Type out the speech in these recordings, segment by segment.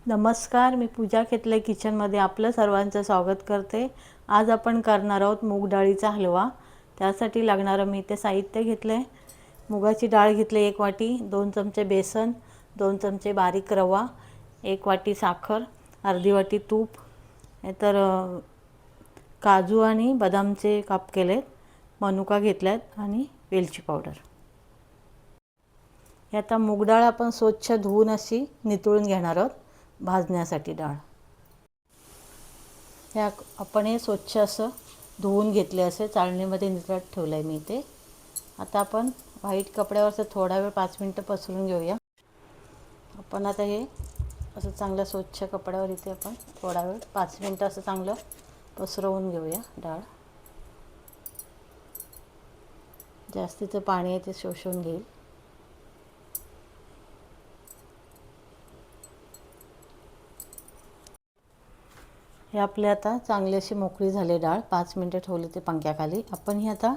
नमस्कार, मी पूजा खेतले किचनमध्ये आपलं सर्वांचं स्वागत करते। आज आपण करणार आहोत मूग डाळीचा हलवा। त्यासाठी लागणारं मी ते साहित्य घेतले। मुगाची डाळ घेतली 1 वाटी, 2 चमचे बेसन, 2 चमचे बारीक रवा, 1 वाटी साखर, अर्धी वाटी तूप, तर काजू आणि बदामचे काप केले, मनुका घेतल्यात आणि वेलची पावडर। आता मूग डाळ आपण स्वच्छ धुवून अशी नितळून घेणार आहोत भाजण्यासाठी डाळ। या आपण हे स्वच्छ असं धुवून घेतले, असे चाळणीमध्ये नितळत ठेवले मी ते। आता आपण व्हाईट कपड्यावर थोडा वेळ 5 मिनिटं पसरून घेऊया। आपण आता हे असं चांगलं स्वच्छ कपड्यावर इथे आपण थोडा वेळ 5 मिनिटं असं चांगलं पसरवून घेऊया डाळ। जास्तीचं पाणी आहे ते शोषून घेईल। हे आपले आता चांगली अशी मोकळी झाली डाळ। 5 मिनिटं ठेवली ते पंख्याखाली। आपण ही आता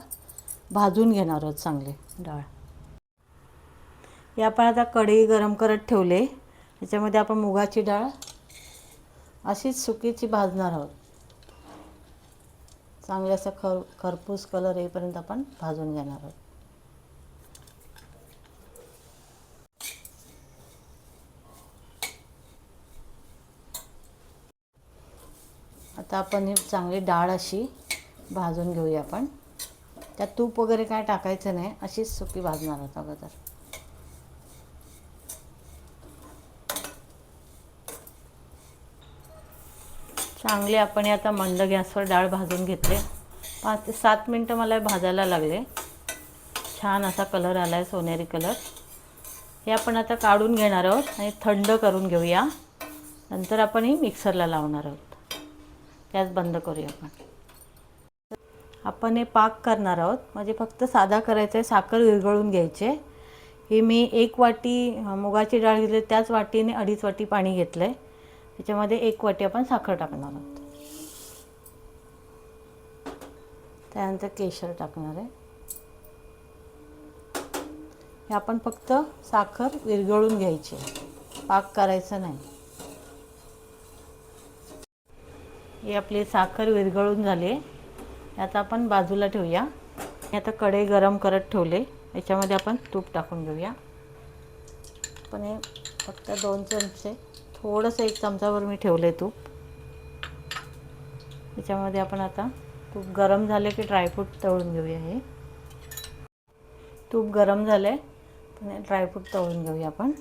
भाजून घेणार आहोत चांगले डाळ। हे आपण आता कढई गरम करत ठेवले, त्याच्यामध्ये आपण मुगाची डाळ अशीच सुकीची भाजणार आहोत। चांगले असं खरपूस कलर येईपर्यंत आपण भाजून घेणार आहोत। आता आपण ही चांगली डाळ अशी भाजून घेऊया। आपण त्यात तूप वगैरे काय टाकायचं नाही, अशीच सुकी भाजणार आहोत अगोदर। चांगले आपण आता मंद गॅसवर डाळ भाजून घेतले। 5 ते 7 मिनिटं मला भाजायला लागले। छान असा कलर आला आहे, सोनेरी कलर। हे आपण आता काढून घेणार आहोत आणि थंड करून घेऊया। नंतर आपण ही मिक्सरला लावणार आहोत। गॅस बंद करूया। आपण हे पाक करणार आहोत, म्हणजे फक्त साधा करायचा आहे। साखर विरघळून घ्यायचे। हे मी 1 वाटी मुगाची डाळ घेतली, त्याच वाटीने 2.5 वाटी पाणी घेतलं आहे। त्याच्यामध्ये 1 वाटी आपण साखर टाकणार आहोत। त्यानंतर केशर टाकणार आहे। हे आपण फक्त साखर विरघळून घ्यायची, पाक करायचा नाही। ही आपली साखर विरघळून झाली। आता आपण बाजूला ठेवूया। आता कढई गरम करत ठेवले, याच्यामध्ये आपण तूप टाकून घेऊया। पण हे फक्त 2 चमचे, थोडंसं 1 चमचाभर मी ठेवले तूप। त्याच्यामध्ये आपण आता तूप गरम झाले की ड्रायफ्रूट तळून घेऊया। हे तूप गरम झाले, पण ड्रायफ्रूट तळून घेऊया आपण।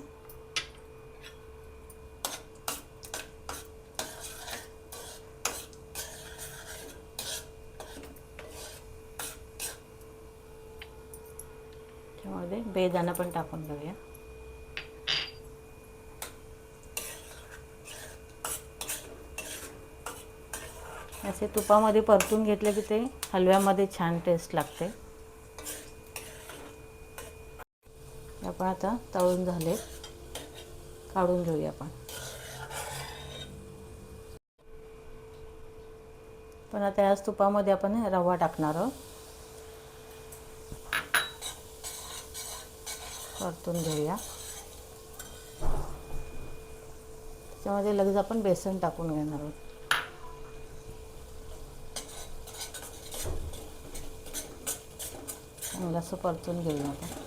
त्यामध्ये बेदाणा पण टाकून घेऊया। असे तुपामध्ये परतून घेतले की ते हलव्यामध्ये छान टेस्ट लागते। आपण आता तळून झाले, काढून घेऊया आपण। पण आता याच तुपामध्ये आपण रवा टाकणार आहोत, परतून घेऊया। त्याच्यामध्ये लगेच आपण बेसन टाकून घेणार आहोत। चांगलं असं परतून घेऊया आपण।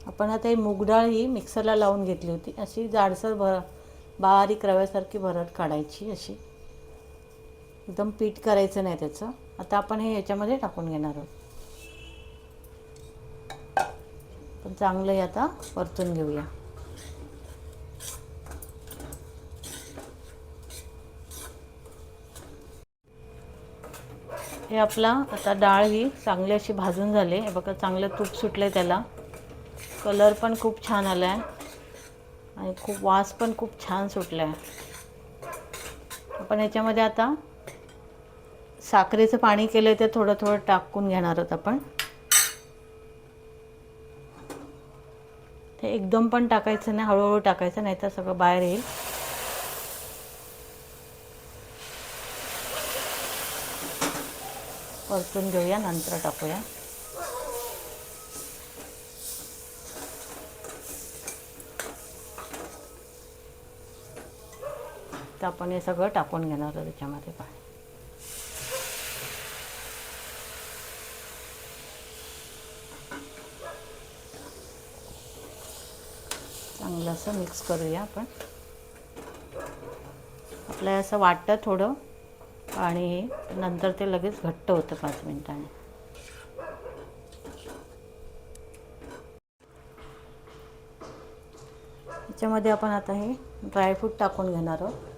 आपण आता ही मूग डाळ ही मिक्सरला लावून घेतली होती। अशी जाडसर बारीक रव्यासारखी भरड काढायची, अशी एकदम पीठ करायचं नाही त्याचं। आता आपण हे याच्यामध्ये टाकून घेणार आहोत। पण चांगलं हे आता परतून घेऊया। हे आपला आता डाळ ही चांगली अशी भाजून झाली। हे बघा चांगलं तूप सुटले, त्याला कलर पण खूप छान आला आहे आणि खूप वास पण खूप छान सुटला आहे। आपण याच्यामध्ये आता साखरेचं पाणी केलं ते थोडं थोडं टाकून घेणार आहोत आपण। ते एकदम पण टाकायचं नाही, हळूहळू टाकायचं, नाही तर सगळं बाहेर येईल. परतून घेऊया, नंतर टाकूया. तर आपण हे सगळं टाकून घेणार आहोत त्याच्यामध्ये. पाणी चांगलं असं मिक्स करूया आपण. आपल्याला असं वाटतं थोडं आणि नंतर ते लगेच घट्ट होतं 5 मिनिटांनी. त्याच्यामध्ये आपण आता हे ड्रायफ्रूट टाकून घेणार आहोत.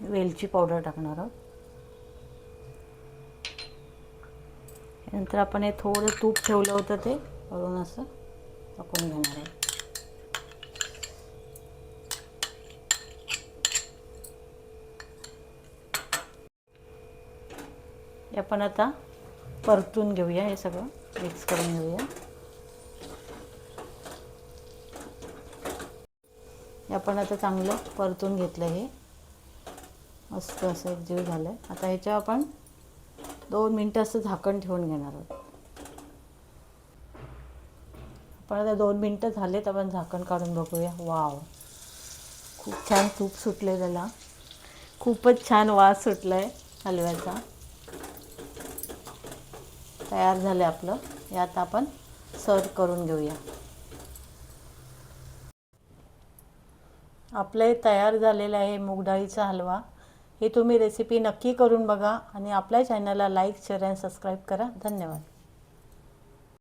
वेलची पावडर टाकणार आहोत. नंतर आपण हे थोडं तूप ठेवलं होतं ते वरून असं टाकून घेणार आहे. हे आपण आता परतून घेऊया, हे सगळं मिक्स करून घेऊया. हे आपण आता चांगलं परतून घेतलं. हे मस्त असं एकजीव झालं आहे. आता ह्याच्यावर आपण 2 मिनटं असं झाकण ठेवून घेणार आहोत. आपण आता 2 मिनटं झाले तर आपण झाकण काढून बघूया. वाव, खूप छान तूप सुटले त्याला, खूपच छान वास सुटला आहे हलव्याचा. तयार झालं आपलं. हे आता आपण सर्व करून घेऊया. आपलं हे तयार झालेलं आहे मूग डाळीचा हलवा. हे तुम्ही रेसिपी नक्की करून बघा आणि आपल्या चॅनलला लाईक, शेअर आणि सबस्क्राईब करा. धन्यवाद.